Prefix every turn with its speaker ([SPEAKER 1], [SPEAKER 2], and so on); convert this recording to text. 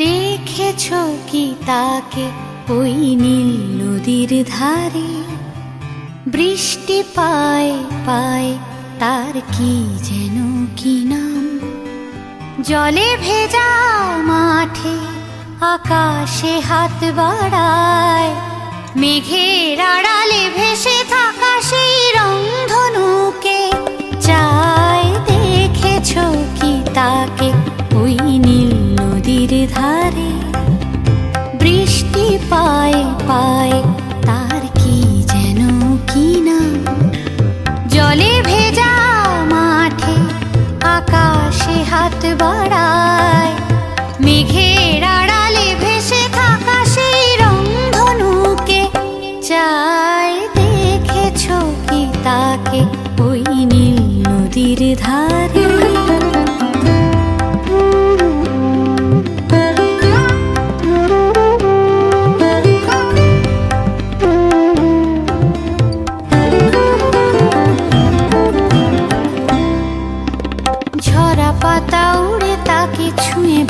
[SPEAKER 1] দেখেছো কি তাকে ওই নীল নদীর ধারে? বৃষ্টি পায় পায় তার কি যেন কি নাম। জলে ভেজা মাঠে আকাশে হাত বাড়ায়, মেঘের আড়ালে ভেসে থাকা সেই রংধনুকে চায়। দেখেছো কি তাকে ওই নীল নদীর ধারে? বৃষ্টি পায় পায় তার কি যেন কি নাম। জলে ভেজা মাঠে আকাশে হাত বাড়ায়, মেঘের আড়ালে ভেসে থাকা সেই রংধনুকে চায়। দেখেছো কি তাকে ওই নীল নদীর ধারে? ঝরা পাতা উড়ে তাকে ছুঁয়ে